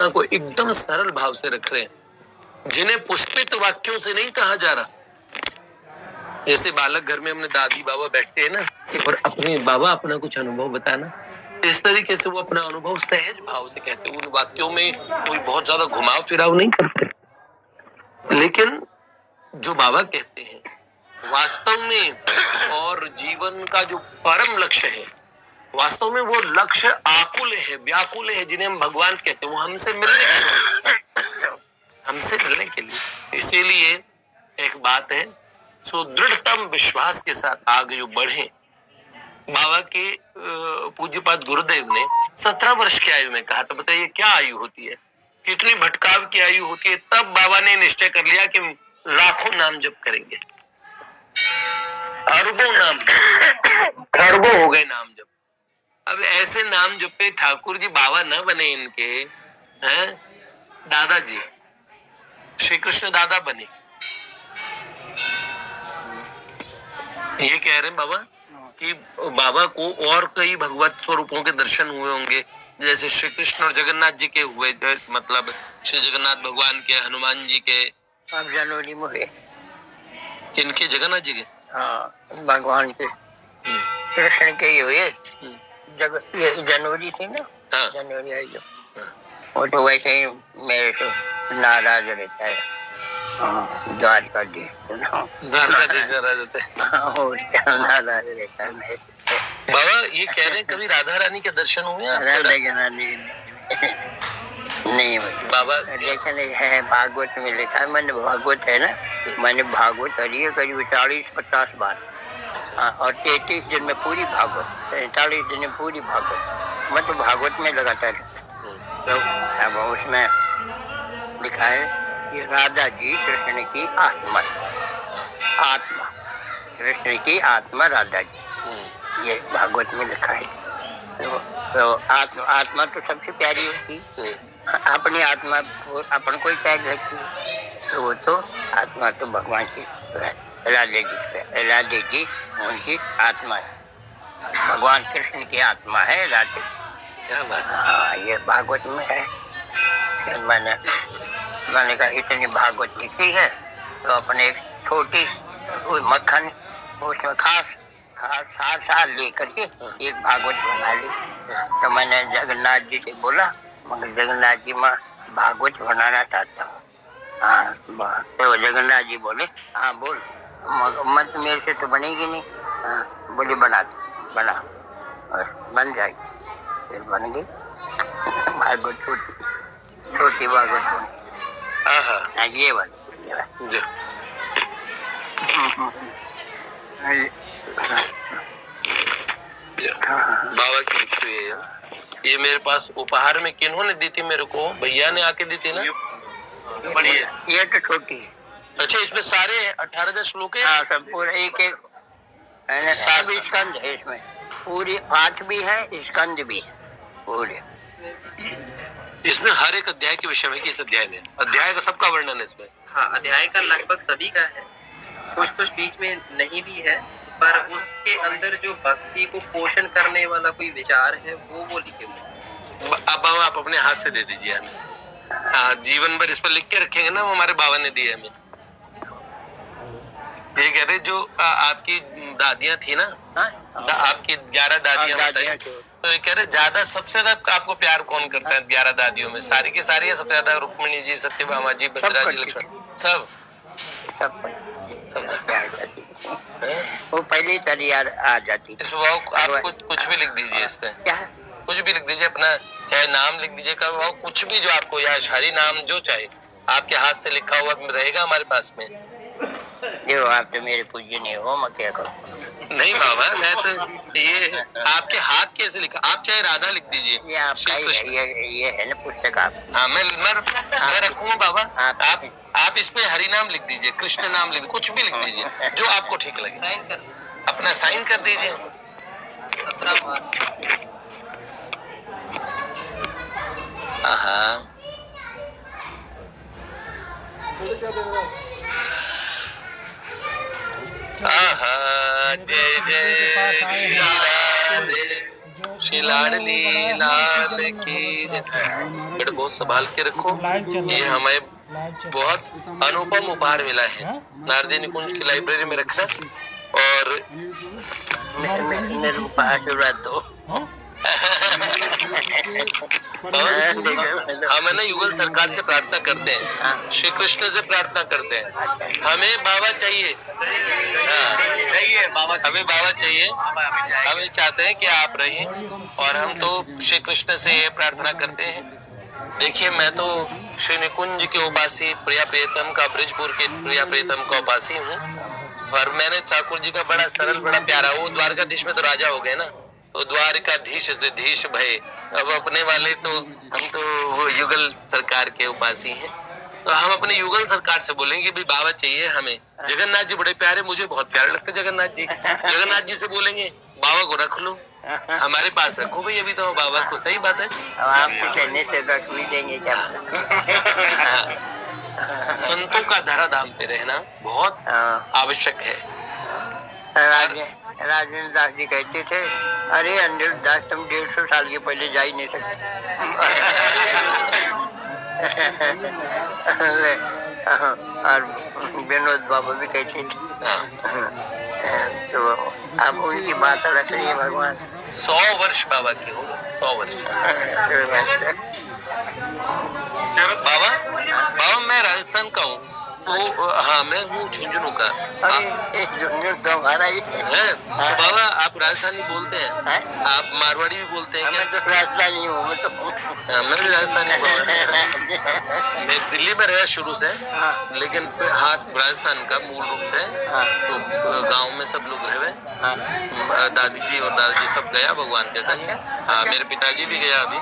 को एकदम सरल भाव से रख रहे हैं, जिन्हें पुष्पित वाक्यों से नहीं कहा जा रहा। जैसे बालक घर में हमने दादी बाबा बैठते हैं ना, और अपने बाबा अपना कुछ अनुभव बताना, इस तरीके से वो अपना अनुभव सहज भाव से कहते हैं। उन वाक्यों में कोई बहुत ज्यादा घुमाव फिराव नहीं करते। लेकिन जो बाबा कहते हैं वास्तव में, और जीवन का जो परम लक्ष्य है, वास्तव में वो लक्ष्य आकुल है, व्याकुल है, जिन्हें हम भगवान कहते हैं। वो हमसे मिलने के लिए, हमसे मिलने के लिए। इसीलिए एक बात है, सुदृढ़तम विश्वास के साथ आगे जो बढ़े। बाबा के पूज्यपाद गुरुदेव ने 17 वर्ष की आयु में कहा। तो बताइए क्या आयु होती है, कितनी भटकाव की आयु होती है। तब बाबा ने निश्चय कर लिया कि लाखों नाम जप करेंगे, अरबों नाम, खरबों हो गए नाम जप। अब ऐसे नाम जपे ठाकुर जी बाबा न बने इनके, हैं दादाजी, श्री कृष्ण दादा बने। ये कह रहे हैं बाबा कि बाबा को और कई भगवत स्वरूपों के दर्शन हुए होंगे, जैसे श्री कृष्ण और जगन्नाथ जी के हुए, मतलब श्री जगन्नाथ भगवान के, हनुमान जी के। अब जनवरी में हुए। किनके? जगन्नाथ जी के? हाँ, भगवान के, कृष्ण के ही हुए। ये जनवरी थी ना। हाँ। जनवरी आई जो। हाँ। वो तो वैसे ही मेरे से नाराज रहता है। द्वारकाधीश नाराज रहता है मेरे से। बाबा ये कह रहे हैं कभी राधा रानी के दर्शन हुए? राधा नहीं बाबा लेकिन है भागवत में लिखा है। मैंने भागवत है ना, मैंने भागवत पढ़ी है करीब 40-50 बार। हाँ, और 33 दिन में पूरी भागवत, 43 दिन में पूरी भागवत। मैं तो भागवत में लगातार। तो अब उसमें लिखा है कि राधा जी कृष्ण की आत्मा, आत्मा कृष्ण की आत्मा राधा जी, ये भागवत में लिखा है। तो आत्मा तो सबसे प्यारी होती, अपनी आत्मा अपन कोई प्यार रखती, तो वो तो आत्मा तो भगवान की राधे जी उनकी आत्मा है, भगवान कृष्ण की आत्मा है राधे। क्या बात? हाँ, ये भागवत में है। मैंने कहा इतनी भागवत लिखी है तो अपने एक छोटी मक्खन उसमें खास सार लेकर के एक भागवत बना ली। तो मैंने जगन्नाथ जी से बोला, मगर जगन्नाथ जी मैं भागवत बनाना चाहता हूँ। हाँ, तो जगन्नाथ जी बोले हाँ बोल, मत मेरे से तो बनेगी नहीं। हाँ, बोले बना और बन जाएगी। फिर बन गई भागवत, छोटी भागवत बनी। हाँ, ये बन बाबा की ये मेरे पास उपहार में किन्होंने दी थी? मेरे को भैया ने आके दी थी ना। बड़ी है ये तो छोटी है। अच्छा, इसमें सारे 18 श्लोक है? हाँ, सब पूरा एक सब स्कंद है इसमें, पूरी पाठ भी है, स्कंद भी है पूरे। इसमें हर एक अध्याय के विषय में, किस अध्याय में? अध्याय का सबका वर्णन है इसमें? हाँ, अध्याय का लगभग सभी का है, कुछ बीच में नहीं भी है, पर उसके अंदर जो भक्ति को पोषण करने वाला कोई विचार है वो लिखे हुए। अब आप अपने हाथ से दे दीजिए हमें। हाँ, जीवन भर इस पर लिख के रखेंगे ना, वो हमारे बाबा ने दिए हमें। ये कह रहे जो आपकी दादियां थी ना, आपकी 11 दादियां बताई, तो ये कह रहे ज्यादा सबसे ज्यादा आपको प्यार कौन करता है 11 दादियों में? सारी की सारी है सबसे ज्यादा? रुक्मिणी जी, सत्यभामा जी, भद्रा जी, लक्ष्मण, सब वो पहले तैयार आ जाती। इसमें आप कुछ भी लिख दीजिए, इस पे कुछ भी लिख दीजिए, अपना चाहे नाम लिख दीजिए, कुछ भी जो आपको, या शारी नाम जो चाहे, आपके हाथ से लिखा हुआ रहेगा हमारे पास में। जो आप तो मेरे पूज्य नहीं हो, मैं क्या करूं? नहीं बाबा, मैं तो ये आपके हाथ कैसे लिखा? आप चाहे राधा लिख दीजिए, ये आपका ये है ना पुस्तक आप। हाँ, मैं रखूंगा बाबा। आप इस पे हरि नाम लिख दीजिए, कृष्ण नाम लिख दीजिए, कुछ भी लिख दीजिए जो आपको ठीक लगे। साइन कर, अपना साइन कर दीजिए। 17 बार। हाँ, जय जय श्री राधे श्री लाडली लाल की जय। बेटा बहुत संभाल के रखो, ये हमें बहुत अनुपम उपहार मिला है। नारदी निकुंज की लाइब्रेरी में रखना और मेरे को आशीर्वाद दो। हम है ना युगल सरकार से प्रार्थना करते हैं, श्री कृष्ण से प्रार्थना करते हैं, हमें बाबा चाहिए। चाहिए बाबा, हमें बाबा चाहिए। हम चाहते हैं कि आप रहें और हम तो श्री कृष्ण से ये प्रार्थना करते हैं। देखिए मैं तो श्री निकुंज के उपासी प्रिया प्रियतम का, ब्रिजपुर के प्रिया प्रियतम का उपासी हूँ और मैंने ठाकुर जी का बड़ा सरल बड़ा प्यारा, वो द्वारकाधीश में तो राजा हो गए ना, तो द्वारकाधीश से धीश भय, अब अपने वाले तो हम तो वो युगल सरकार के उपासी हैं, तो हम अपने युगल सरकार से बोलेंगे भी बाबा चाहिए हमें। जगन्नाथ जी बड़े प्यारे, मुझे बहुत प्यारे लगते जगन्नाथ जी। जगन्नाथ जी से बोलेंगे बाबा को रख लो, हमारे पास रखो भाई, अभी तो बाबा को। सही बात है, आपके कहने से रख भी देंगे क्या? संतों का धराधाम पे रहना बहुत आवश्यक है। राजेंद्र दास जी कहते थे, अरे अनिरुद्ध दास तुम 150 साल के पहले जा ही नहीं सकते। और विनोद बाबा भी कहते थे। तो आप उनकी बात रख रही है भगवान। 100 वर्ष बाबा की हो, 100 वर्ष। बाबा बाबा मैं राजस्थान का हूँ, तो हाँ मैं हूँ झुंझुनू का। झुंझुनू तो हमारा ही है। तो बाबा आप राजस्थानी बोलते हैं? आप मारवाड़ी भी बोलते हैं क्या? मैं तो राजस्थानी हूँ। मैं भी राजस्थानी मैं दिल्ली में रहा शुरू से, लेकिन हाथ राजस्थान का मूल रूप से। तो गांव में सब लोग रहे, दादी जी और दादाजी सब गया भगवान के घर। हाँ मेरे पिताजी भी गया अभी।